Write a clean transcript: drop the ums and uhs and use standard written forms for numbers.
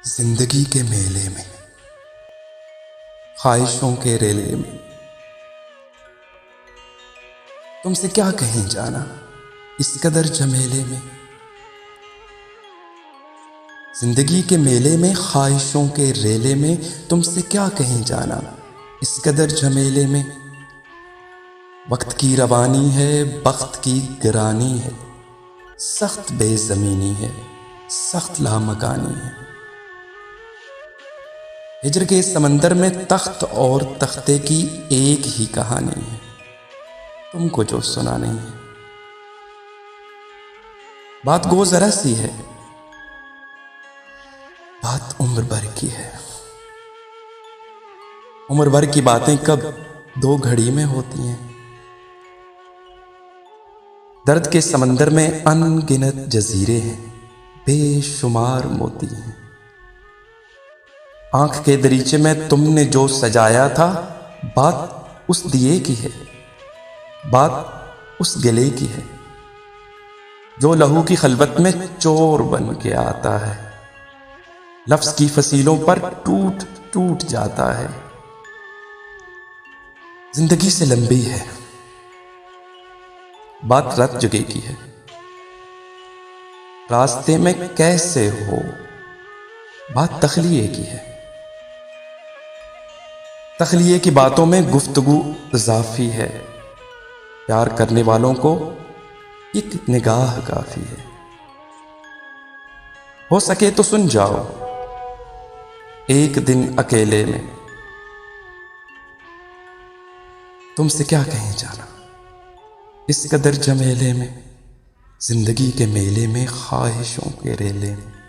जिंदगी के मेले में, ख्वाहिशों के रेले में, तुमसे क्या कहीं जाना इस कदर झमेले में। जिंदगी के मेले में, ख्वाहिशों के रेले में, तुमसे क्या कहीं जाना इस कदर झमेले में। वक्त की रवानी है, बख्त की गिरानी है, सख्त बेज़मीनी है, सख्त लामकानी है। हिज्र के समंदर में तख्त और तख्ते की एक ही कहानी है, तुमको जो सुना नहीं है। बात गो जरा सी है, बात उम्र भर की है। उम्र भर की बातें कब दो घड़ी में होती हैं। दर्द के समंदर में अनगिनत जजीरे हैं, बेशुमार मोती हैं। आंख के दरीचे में तुमने जो सजाया था, बात उस दिए की है, बात उस गले की है जो लहू की खलबत में चोर बन के आता है, लफ्ज की फसीलों पर टूट टूट जाता है। जिंदगी से लंबी है, बात रात जगह की है। रास्ते में कैसे हो, बात तखलिए की है। तखलिए की बातों में गुफ्तगू इजाफी है, प्यार करने वालों को एक निगाह काफी है। हो सके तो सुन जाओ एक दिन अकेले में, तुमसे क्या कहीं जाना इस कदर झमेले में। जिंदगी के मेले में, ख्वाहिशों के रेले में।